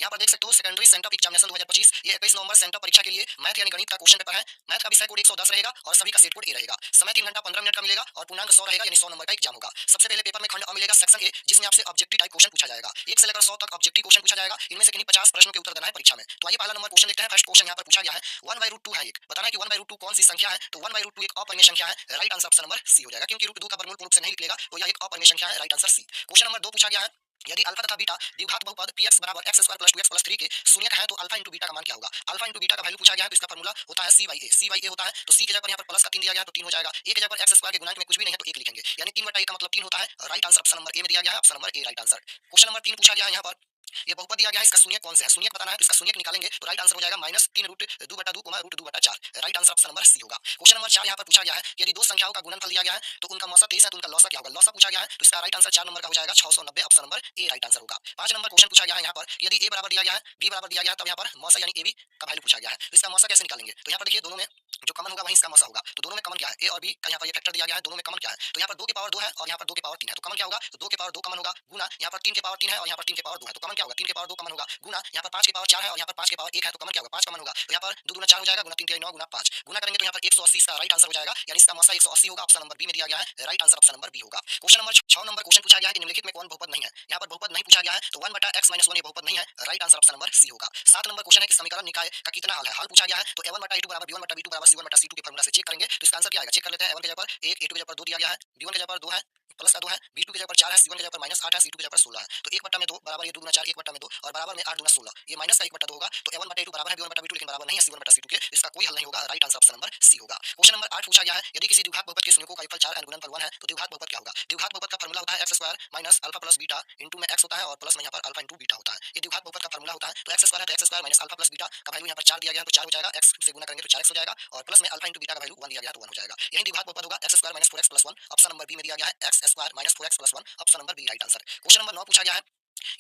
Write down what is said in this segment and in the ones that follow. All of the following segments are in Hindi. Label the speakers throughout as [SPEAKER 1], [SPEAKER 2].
[SPEAKER 1] यहाँ पर देख सकते हो सेकेंडरी सेंटर एग्जामिनेशन 2025 ये 21 नवंबर सेंटर परीक्षा के लिए मैथ यानी गणित का क्वेश्चन पेपर है। मैथ का विषय कोड 110 रहेगा और सभी का सेट कोड ए रहेगा। समय 3 घंटा 15 मिनट का मिलेगा और पूर्णांक 100 रहेगा यानी 100 नंबर का एग्जाम होगा। सबसे पहले पेपर में खंड अ मिलेगा सेक्शन ए जिसमें आपसे ऑब्जेक्टिव टाइप क्वेश्चन पूछा जाएगा। 1 से लेकर 100 तक ऑब्जेक्टिव क्वेश्चन पूछा जाएगा। इनमें से किन्हीं 50 प्रश्नों के उत्तर देना है परीक्षा में। तो आइए पहला नंबर क्वेश्चन देखते हैं। फर्स्ट क्वेश्चन यहाँ पर पूछा गया है 1/√2 है। एक बताना है कि 1/√2 कौन सी संख्या है। तो 1/√2 एक अपरिमेय संख्या है। Right answer option number C हो जाएगा क्योंकि √2 का वर्गमूल पूर्ण रूप से नहीं निकलेगा तो यह एक अपरिमेय संख्या है। Right answer C. Question number 2 पूछा गया है यदि अल्फा तथा बीटा द्विघात बहुपद px बराबर x² + 2x + 3 के शून्यक है तो अल्फा इंटू बीटा का मान क्या होगा। अल्फा इंटू बीटा का वैल्यू पूछा गया है तो इसका फार्मूला होता है c/a होता है। तो c की जगह पर यहाँ पर प्लस का 3 दिया गया है तो 3 हो जाएगा। a की जगह पर x² के गुणांक में कुछ भी नहीं है तो 1 लिखेंगे यानी 3/1 का मतलब 3 होता है। Right answer option number A में दिया गया है। Option number A right answer. Question number 3 पूछा गया है यहाँ पर ये बहुपद दिया गया है इसका शून्यक कौन सा है। शून्यक बताना है तो इसका शून्यक निकालेंगे तो राइट आंसर हो जाएगा -3√2/2, √2/4। राइट आंसर ऑप्शन नंबर सी होगा। क्वेश्चन नंबर 4 यहाँ पर पूछा गया है यदि दो संख्याओं का गुणनफल दिया गया है तो उनका मौसा 23 है तो उनका लौसा क्या होगा। लौसा पूछा गया है तो इसका राइट आंसर 4 नंबर का हो जाएगा 690। Option number A right answer होगा। 5 नंबर क्वेश्चन पूछा गया है यहाँ पर यदि ए बराबर दिया गया है बी बराबर दिया गया है तब यहाँ पर मौसा यानी ए बी का वैल्यू पूछा गया है तो इसका मौसा कैसे निकालेंगे। तो यहाँ पर देखिए दोनों में जो कॉमन होगा वही इसका मौसा होगा। तो दोनों में कॉमन क्या है ए और बी का यहाँ पर ये फैक्टर दिया गया है। दोनों में कॉमन क्या है तो यहाँ पर 2 की पावर 2 है और यहाँ पर 2 की पावर 3 है तो कॉमन क्या होगा। तो 2 की पावर 2 कॉमन होगा गुना यहाँ पर 3 की पावर 3 है और यहाँ पर 3 की पावर 2 है तो कॉमन क्या होगा। 3 की पावर 2 कॉमन होगा गुना यहाँ पर 5 की पावर 4 है और यहाँ पर 5 की पावर 1 है तो कॉमन क्या होगा 5 कॉमन होगा। तो यहाँ पर 2 दूना 4 हो जाएगा गुना 3 9 गुना 5 गुना करेंगे तो यहाँ पर 180 इसका राइट आंसर हो जाएगा यानी इसका मौसा 180 होगा। ऑप्शन नंबर बी में दिया गया है। Right answer option number B होगा। क्वेश्चन नंबर 6 नंबर क्वेश्चन पूछा गया है कि निम्नलिखित में कौन बहुपद नहीं है। यहाँ पर बहुपद नहीं पूछा गया है तो 1/x-1 ये बहुपद नहीं है। राइट आंसर ऑप्शन नंबर सी होगा। 7 नंबर क्वेश्चन है कि समीकरण निकाय का कितना हल है। हल पूछा गया है तो a1/a2 बराबर b1/b2 बराबर c1/c2 के फार्मूला से चेक करेंगे तो इसका आंसर क्या आएगा। चेक कर लेते हैं। a1 की जगह पर 1, a2 की जगह पर 2 दिया गया है, b1 की जगह पर 2 है प्लस का 2 है, b2 की जगह पर 4 है, c1 की जगह पर -8 है, c2 की जगह पर 16 है। तो 1/2 बराबर ये 2 गुना 4 1/2 और बराबर में 8 गुना 16 ये माइनस का 1/2 होगा। तो a1/a2 बराबर है b1/b2 लेकिन बराबर नहीं है c1/c2 के। इसका कोई हल नहीं होगा। राइट आंसर ऑप्शन नंबर सी होगा। क्वेश्चन नंबर 8 पूछा गया है यदि किसी द्विघात बहुपद के शून्यों का गुणनफल 4 गुणनफल 1 है तो द्विघात बहुपद क्या होगा। द्विघात बहुपद का फार्मूला होता है x² minus alpha plus beta into में x होता है और प्लस में यहाँ पर अल्फा इंटू बीटा होता है। ये द्विघात बहुपद का फार्मूला होता है। तो x² है तो x² minus alpha plus beta का वैल्यू यहाँ पर 4 दिया गया है तो 4 हो जाएगा। x से गुना करेंगे तो 4x हो जाएगा और प्लस में अल्फा इंटू बीटा का वैल्यू 1 दिया गया है तो 1 हो जाएगा। यही द्विघात बहुपद होगा x² minus 4x plus 1। Option number B में दिया गया है x² minus 4x plus 1। Option number B right answer. Question number 9 पूछा गया है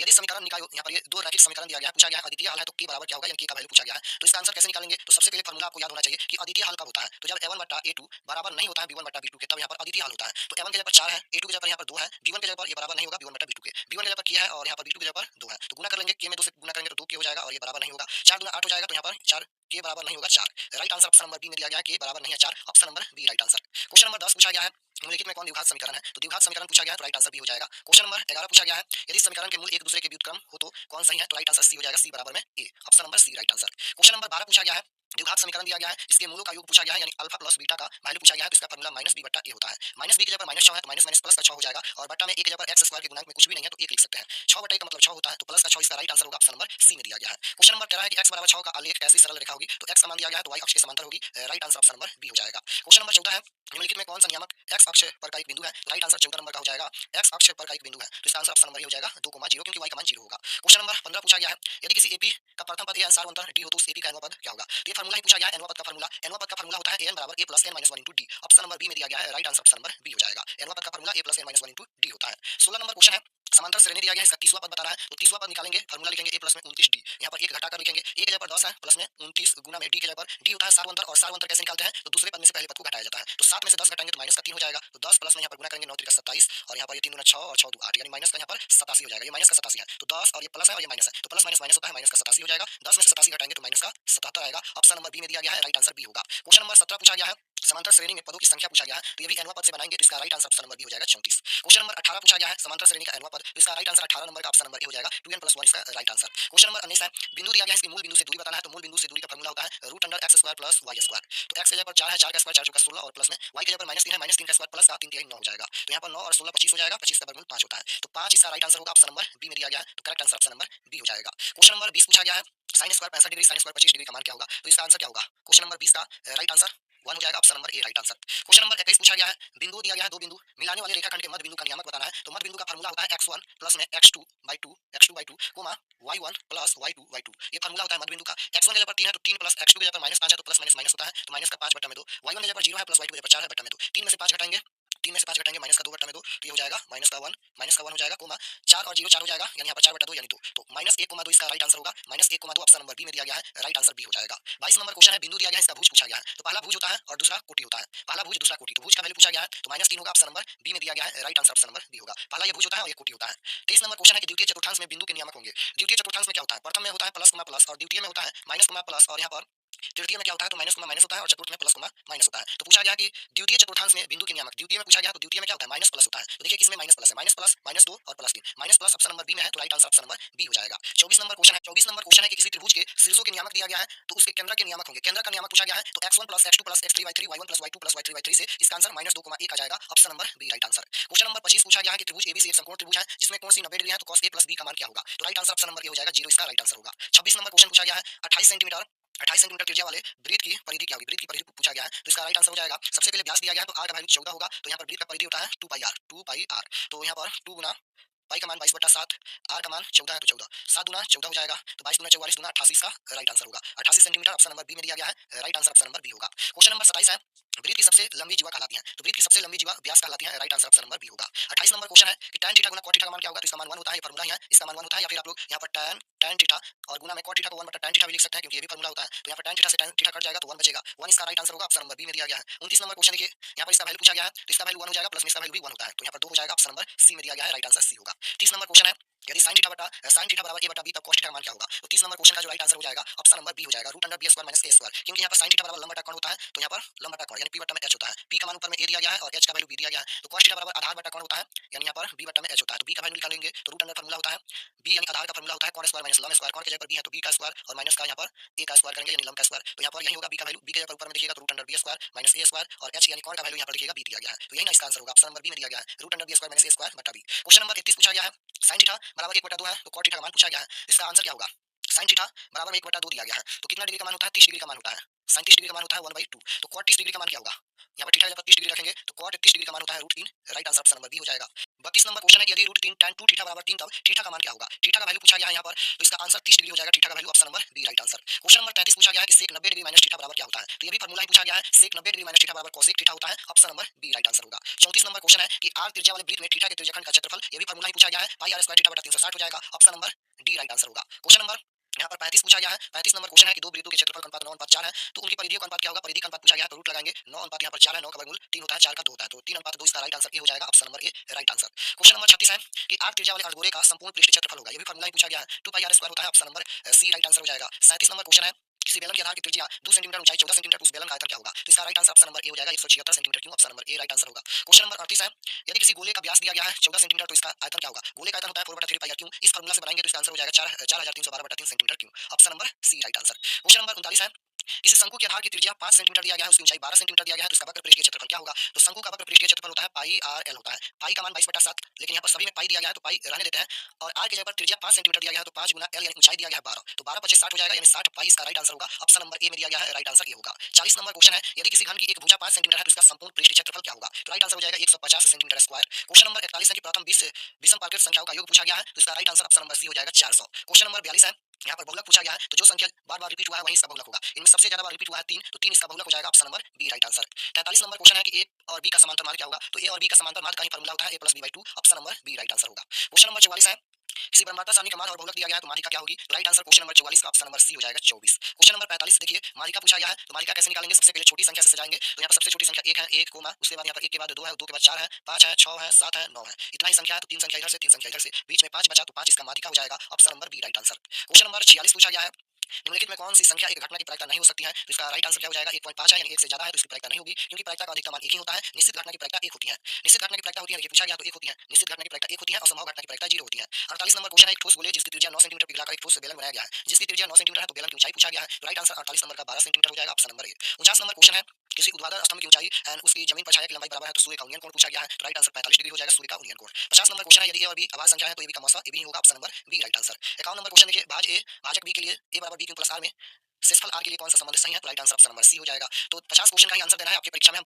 [SPEAKER 1] यदि समीकरण निकाय यहाँ पर ये दो रैखिक समीकरण दिया गया है पूछा गया है अद्वितीय हल है तो k बराबर क्या होगा यानी k का वैल्यू पूछा गया है। तो इसका आंसर कैसे निकालेंगे तो सबसे पहले फार्मूला आपको याद होना चाहिए कि अद्वितीय हल कब होता है। तो जब a1/a2 बराबर नहीं होता है b1/b2 के तब यहाँ पर अद्वितीय हल होता है। तो a1 की जगह पर 4 है, a2 की जगह पर यहाँ पर 2 है, b1 की जगह पर ये बराबर नहीं होगा b1/b2 के, b1 की जगह पर k है और यहाँ पर b2 की जगह पर 2 है। तो गुना कर लेंगे k में 2 से गुना करेंगे तो 2k हो जाएगा और ये बराबर नहीं होगा। 4 गुना 8 हो जाएगा तो यहाँ पर 4 k बराबर नहीं होगा 4। Right answer option number B में दिया गया है k बराबर नहीं है 4। Option number B right answer. Question number 10 पूछा गया है निम्नलिखित में कौन द्विघात समीकरण है। तो द्विघात समीकरण पूछा गया है तो राइट आंसर बी हो जाएगा। क्वेश्चन नंबर 11 पूछा गया है यदि समीकरण के मूल एक दूसरे के व्युत्क्रम हो तो कौन सही है। तो राइट आंसर सी हो जाएगा सी बराबर में a. Option number C right answer. Question number 12 पूछा गया है द्विघात समीकरण दिया गया है इसके मूलों का योग पूछा गया है यानी अल्फा प्लस बीटा का वैल्यू पूछा गया है तो इसका फार्मूला -b/a होता है। -b की जगह पर -6 है तो माइनस प्लस का 6 हो जाएगा और बट्टा में a की जगह पर x² के गुणांक में कुछ भी नहीं है तो 1 लिख सकते हैं। 6/a का मतलब 6 होता है तो प्लस का 6 इसका राइट आंसर होगा। ऑप्शन नंबर सी में दिया गया है। क्वेश्चन नंबर 13 है कि x बराबर 6 का आलेख कैसी सरल रेखा होगी। तो x का मान दिया गया है तो y अक्ष के समांतर होगी। Right answer option number B हो जाएगा। क्वेश्चन नंबर 14 है निम्नलिखित में कौन सा नियामक x अक्ष पर का एक बिंदु है। राइट आंसर 14 नंबर का हो जाएगा x अक्ष पर का एक बिंदु है तो इसका आंसर ऑप्शन नंबर ए हो जाएगा 2,0 क्योंकि y का मान 0 होगा। क्वेश्चन नंबर 15 पूछा गया है यदि किसी एपी का प्रथम पद a सारवंतर d हो तो उस एपी का nवां पद क्या होगा। तो ये फार्मूला ही पूछा गया है nवां पद का फार्मूला। nवां पद का फार्मूला होता है an बराबर a plus n minus 1 into d। Option number B में दिया गया है। Right answer option number B हो जाएगा। nवां पद का formula a plus n minus 1 into d होता है। 16 नंबर क्वेश्चन है समांतर श्रेणी दिया गया है इसका 30वां पद बताना है तो 30वां पद निकालेंगे फार्मूला लिखेंगे a प्लस में 29d। यहाँ पर 1 घटाकर लिखेंगे a की जगह पर 10 है प्लस में 29 गुना में d की जगह पर d होता है सारवंतर और सारवंतर कैसे निकालते हैं तो दूसरे पद में से पहले पद को घटाया जाता है। तो 7 में से 10 घटाएंगे तो माइनस का 3 हो जाएगा तो 10 प्लस में यहाँ पर गुना करेंगे 9 3 27 और यहाँ पर ये 3 गुना 6 और 6 2 8 यानी माइनस का यहाँ पर 87 हो जाएगा। ये माइनस का 87 है तो 10 और ये प्लस है और ये माइनस है तो प्लस माइनस माइनस होता है माइनस का 87 हो जाएगा। 10 में से 87 घटाएंगे तो माइनस का 77 आएगा। ऑप्शन नंबर बी में दिया गया है। राइट आंसर बी होगा। क्वेश्चन नंबर 17 पूछा गया है समांतर श्रेणी में पदों की संख्या पूछा गया है तो ये भी nवां पद से बनाएंगे तो इसका right answer option number B हो जाएगा 34। क्वेश्चन नंबर 18 पूछा गया है समांतर श्रेणी का nवां पद तो इसका राइट आंसर 18 नंबर का ऑप्शन नंबर ए हो जाएगा 2n + 1 इसका राइट आंसर। क्वेश्चन नंबर 19 है बिंदु दिया गया है इसकी मूल बिंदु से दूरी बताना है तो मूल बिंदु से दूरी का फार्मूला होता है √x² + y²। तो x की जगह पर 4 है 4 का स्क्वायर 4 × 16 और प्लस में y की जगह पर -3 है -3 का स्क्वायर प्लस का 3 3 9 हो जाएगा। तो यहाँ पर 9 और 16 25 हो जाएगा 25 का वर्गमूल 5 होता है तो 5 इसका राइट आंसर होगा। ऑप्शन नंबर बी में दिया गया है तो correct answer option number B हो जाएगा। क्वेश्चन नंबर 20 पूछा गया है sin square 65 degree sin square 25 degree का मान क्या होगा। तो इसका आंसर क्या होगा। क्वेश्चन नंबर 20 का राइट आंसर 1 हो जाएगा। Option number A right answer. Question number 21 पूछा गया है बिंदु दिया गया है दो बिंदु मिलाने वाले रेखाखंड के मध्य बिंदु का नियामक बताना है तो मध्य बिंदु का फार्मूला होता है x1 प्लस में x2/2 y1 प्लस y2/2। ये फार्मूला होता है मध्य बिंदु का। x1 की जगह पर 3 है तो 3 प्लस x2 की जगह पर -5 है तो प्लस माइनस माइनस होता है तो माइनस का 5/2 y1 की जगह पर 0 है प्लस y2 की जगह पर 4 है बटा में 2 3 में से 5 घटाएंगे 3 में से 5 घटाएंगे, माइनस का 2 बट्टा में 2, तो ये हो जाएगा माइनस का 1 हो जाएगा, कोमा 4 और 0 4 हो जाएगा, यानी यहाँ पर 4/2 यानी 2, तो -1,2 इसका राइट आंसर होगा। -1,2 ऑप्शन नंबर बी में दिया गया है, राइट आंसर बी हो जाएगा। 22 नंबर क्वेश्चन है, बिंदु दिया गया है, इसका भुज पूछा गया है, तो पहला भुज होता है और दूसरा कोटि होता है। पहला भुज दूसरा कोटि, तो भुज का वैल्यू पूछा गया है, तो -3 होगा, ऑप्शन नंबर बी में दिया गया है, right answer option number B होगा। पहला ये भुज होता है और ये कोटि होता है। 23 नंबर क्वेश्चन है कि द्वितीय चतुर्थांश में बिंदु के नियामक होंगे। द्वितीय चतुर्थांश में क्या होता है? प्रथम में होता है प्लस कोमा प्लस और द्वितीय में होता है माइनस कोमा प्लस, और यहाँ पर तृतीय में क्या होता है? तो माइनस कोमा माइनस होता है और चतुर्थ में प्लस कोमा माइनस होता है। तो पूछा गया कि द्वितीय चतुर्थांश में बिंदु के नियामक, द्वितीय में पूछा गया, तो द्वितीय में क्या होता है? माइनस प्लस होता है। तो देखिए किसमें माइनस प्लस है, माइनस प्लस -2 और +3, minus plus option number B में है, तो right answer option number B हो जाएगा। 24 नंबर क्वेश्चन है, 24 नंबर क्वेश्चन है कि किसी त्रिभुज के शीर्षों के नियामक दिया गया है, तो उसके केंद्र के नियामक होंगे। केंद्र का नियामक पूछा गया है, तो x1 + x2 + x3/3 y1 + y2 + y3/3 से इसका आंसर -2,1 आ जाएगा, option number B right answer. Question number 25 पूछा गया है कि त्रिभुज एबीसी एक समकोण त्रिभुज है जिसमें कोण c 90 डिग्री है, तो cos a + b का मान क्या होगा? तो right answer option number A हो जाएगा, 0 इसका राइट आंसर होगा। 26 नंबर क्वेश्चन पूछा गया है, 28 सेंटीमीटर त्रिज्या वाले वृत्त की परिधि क्या होगी? वृत्त की परिधि पूछा गया है, तो इसका राइट आंसर हो जाएगा, सबसे पहले व्यास दिया गया है, तो r का वैल्यू 14 होगा, तो यहाँ पर वृत्त का परिधि होता है 2πr, तो यहाँ पर 2 गुना पाई का मान 22/7, आर का मान 14 है, तो 14 7 गुना 14 हो जाएगा, तो 22 गुना 44 गुना 88 इसका राइट आंसर होगा। 88 सेंटीमीटर ऑप्शन नंबर बी में दिया गया है, right answer option number B होगा। क्वेश्चन नंबर 27 है, वृत्त की सबसे लंबी जीवा कहलाती है, तो वृत्त की सबसे लंबी जीवा व्यास कहलाती है, right answer option number B होगा। 28 नंबर क्वेश्चन है कि tan थीटा गुना cot थीटा का मान क्या होगा? तो इसका मान 1 होता है, ये फार्मूला ही है, इसका मान 1 होता है, या फिर आप लोग यहाँ पर tan थीटा और गुना में cot थीटा को 1/tan थीटा भी लिख सकते हैं, क्योंकि ये भी फार्मूला होता है, तो यहाँ पर tan थीटा से tan थीटा कट जाएगा, तो 1 बचेगा, 1 इसका राइट आंसर होगा, ऑप्शन नंबर बी में दिया गया है। 29 नंबर क्वेश्चन देखिए, यहाँ पर इसका वैल्यू पूछा गया है, तो इसका वैल्यू 1 हो जाएगा, प्लस में इसका वैल्यू भी 1 होता है, तो यहाँ पर 2 हो जाएगा, ऑप्शन नंबर सी में दिया गया है, राइट आंसर सी होगा। 30 नंबर क्वेश्चन है, यदि sin थीटा बराबर a बटा b, तब cos थीटा का मान क्या होगा? तो 30 नंबर क्वेश्चन का जो राइट आंसर हो जाएगा, ऑप्शन नंबर बी हो जाएगा, √b² - a², क्योंकि यहाँ पर sin थीटा बराबर लंब बटा कोण होता है, तो यहाँ पर लंब बटा कोण यानी p बटा में h होता है, p का मान ऊपर में a दिया गया है और h का वैल्यू b दिया गया है, तो cos थीटा बराबर आधार बटा कोण होता है, यानी यहाँ पर b बटा में h होता है, तो b का वैल्यू निकालेंगे, तो √अंडर फार्मूला होता है, b यानी आधार का फार्मूला होता है cos² - ln², कौन की जगह पर b है तो b का स्क्वायर और माइनस का यहाँ पर a का स्क्वायर करेंगे, यानी लंब का स्क्वायर, तो यहाँ पर यही होगा, b का वैल्यू b की जगह पर ऊपर में देखिएगा, तो √b² - a² और h यानी कौन का वैल्यू यहाँ पर देखिएगा b दिया गया है, तो यही ना इसका आंसर होगा, ऑप्शन नंबर बी में दिया गया है, √b² - a² बटा b। क्वेश्चन नंबर 31 पूछा गया है, sin थीटा बराबर 1/2 है, तो cot थीटा का मान पूछा गया है, इसका आंसर क्या होगा? sin थीटा बराबर 1/2 दिया गया है, तो कितना डिग्री का मान होता है? 30 डिग्री का मान होता है, sin 30 डिग्री का मान होता है 1/2, तो cot 30 डिग्री का मान क्या होगा? यहाँ पर थीटा जब 30 डिग्री रखेंगे, तो cot 30 डिग्री का मान होता है √3, right answer option number B हो जाएगा। 32 नंबर क्वेश्चन है कि यदि √3 tan 2 थीटा बराबर 3, तब थीटा का मान क्या होगा? थीटा का वैल्यू पूछा गया है यहाँ पर, तो इसका आंसर 30 डिग्री हो जाएगा, थीटा का value option number B right answer. Question number 33 पूछा गया है कि sec 90 डिग्री माइनस थीटा बराबर क्या होता है? तो ये भी फार्मूला ही पूछा गया है, sec 90 डिग्री माइनस थीटा बराबर cosec थीटा होता है, option number B right answer होगा। 34 नंबर क्वेश्चन है कि r त्रिज्या वाले वृत्त में थीटा के त्रिज्याखंड का क्षेत्रफल, ये भी फार्मूला ही पूछा गया है, πr² थीटा बटा 360 हो जाएगा, option number D right answer होगा। क्वेश्चन नंबर यहाँ पर 35 पूछा गया है, 35 नंबर क्वेश्चन है कि दो वृत्तों के क्षेत्रफल का अनुपात 9:4 है, तो उनकी परिधियों का अनुपात क्या होगा? परिधि का अनुपात पूछा गया है, तो रूट लगाएंगे, 9 अनुपात यहाँ पर 4 है, 9 का वर्गमूल 3 होता है, 4 का 2 होता है, तो 3:2 इसका राइट आंसर ए हो जाएगा, option number A right answer. Question number 36 है कि आर्क त्रिज्या वाले अर्धगोले का संपूर्ण पृष्ठ क्षेत्रफल होगा, ये भी फार्मूला ही पूछा गया है, 2πr² होता है, ऑप्शन नंबर सी राइट आंसर हो जाएगा। 37 नंबर क्वेश्चन है, किसी बेलन के आधार की त्रिज्या 2 सेंटीमीटर, ऊंचाई 14 सेंटीमीटर, उस बेलन का आयतन क्या होगा? तो इसका right answer option number A हो जाएगा, 176 सेंटीमीटर क्यों, option number A right answer होगा। क्वेश्चन नंबर 38 है, यदि किसी गोले का व्यास दिया गया है 14 सेंटीमीटर, तो इसका आयतन क्या होगा? गोले का आयतन होता है 4/3πr क्यों, इस फार्मूला से बनाएंगे तो इसका आंसर हो जाएगा 4312/3 सेंटीमीटर क्यों, ऑप्शन नंबर सी राइट आंसर। क्वेश्चन नंबर 39 है, किसी शंकु के आधार की त्रिज्या 5 सेंटीमीटर दिया गया है, उसकी ऊंचाई 12 सेंटीमीटर दिया गया है, तो इसका वक्र पृष्ठीय क्षेत्रफल क्या होगा? तो शंकु का वक्र पृष्ठीय क्षेत्रफल होता है πr/l होता है, पाई का मान 22/7, लेकिन यहाँ पर सभी में पाई दिया गया है, तो पाई रहने देते हैं, और r की जगह पर त्रिज्या 5 सेंटीमीटर दिया गया है, तो 5 गुना l यानी ऊंचाई दिया गया है 12, तो 12 × 5 = 60 हो जाएगा, यानी 60 पाई इसका राइट आंसर होगा, ऑप्शन नंबर ए में दिया गया है, राइट आंसर ये होगा। 40 नंबर क्वेश्चन है, यदि किसी घन की एक भुजा 5 सेंटीमीटर है, तो इसका संपूर्ण पृष्ठीय क्षेत्रफल क्या होगा? तो राइट आंसर हो जाएगा 150 सेंटीमीटर स्क्वायर। क्वेश्चन नंबर 41 है कि प्रथम 20 विषम पारगम्य संख्याओं का योग पूछा गया है, तो इसका right answer option number C हो जाएगा 400। क्वेश्चन नंबर 42 है, यहाँ पर बहुलक पूछा गया है, तो जो संख्या बार बार रिपीट हुआ है वही इसका बहुलक होगा, इनमें सबसे ज्यादा बार रिपीट हुआ है 3, तो 3 इसका बहुलक हो जाएगा, option number B right answer. 43 number question है कि ए और बी का समांतर माध्य क्या होगा? तो ए और बी का समांतर माध्य का ही फार्मूला होता है a + b/2, option number B right answer होगा। क्वेश्चन नंबर 44 है, किसी ब्रह्मांड सारणी का मान और बहुलक दिया गया है, तो माध्यिका क्या होगी? तो राइट आंसर क्वेश्चन नंबर 44 का ऑप्शन नंबर सी हो जाएगा 24। क्वेश्चन नंबर 45 देखिए, माध्यिका पूछा गया है, तो माध्यिका कैसे निकालेंगे? सबसे पहले छोटी संख्या से सजाएंगे, तो यहाँ पर सबसे छोटी संख्या 1 है, 1 कोमा उसके बाद यहाँ पर 1 के बाद 2 है, 2 के बाद 4 है, 5 है, 6 है, 7 है, 9 है, इतना ही संख्या है, तो 3 संख्या इधर से 3 संख्या इधर से, बीच में 5 बचा, तो 5 इसका माध्यिका हो जाएगा, option number B right answer. Question number 46 पूछा गया है, निम्नलिखित में कौन सी संख्या एक घटना की प्रायिकता नहीं हो सकती है? तो इसका राइट आंसर क्या हो जाएगा? 1.5 है, यानी 1 से ज्यादा है, तो इसकी प्रायिकता नहीं होगी, क्योंकि प्रायिकता का अधिकतम मान 1 ही होता है। निश्चित घटना की प्रायिकता 1 होती है, निश्चित घटना की प्रायिकता होती है, देखिए पूछा गया तो 1 होती है, निश्चित घटना की प्रायिकता 1 होती है, और संभव घटना की प्रायिकता 0 होती है। 48 नंबर क्वेश्चन है, एक ठोस गोले जिसकी त्रिज्या 9 सेंटीमीटर पिघलाकर एक ठोस बेलन बनाया गया है, जिसकी त्रिज्या 9 सेंटीमीटर है, तो बेलन की ऊंचाई पूछा गया है, तो राइट आंसर 48 नंबर का 12 सेंटीमीटर हो जाएगा, option number A. 49 number question है, किसी ऊर्ध्वाधर स्तंभ की ऊंचाई एंड उसकी जमीन पर छाया की लंबाई बराबर है, तो सूर्य का उन्नयन कोण पूछा गया है, तो राइट आंसर 45 डिग्री हो जाएगा, सूर्य का उन्नयन कोण। 50 नंबर क्वेश्चन है, यदि ए और बी अभाज्य संख्या है, तो ए बी का मौसा ए बी होगा, option number B right answer. 51 number question देखिए, भाज ए भाजक बी के लिए a बराबर b क्यू प्लस r में शेषफल r के लिए कौन सा संबंध सही है? तो right answer option number C हो जाएगा। तो 50 क्वेश्चन का ही आंसर देना है आपकी परीक्षा में।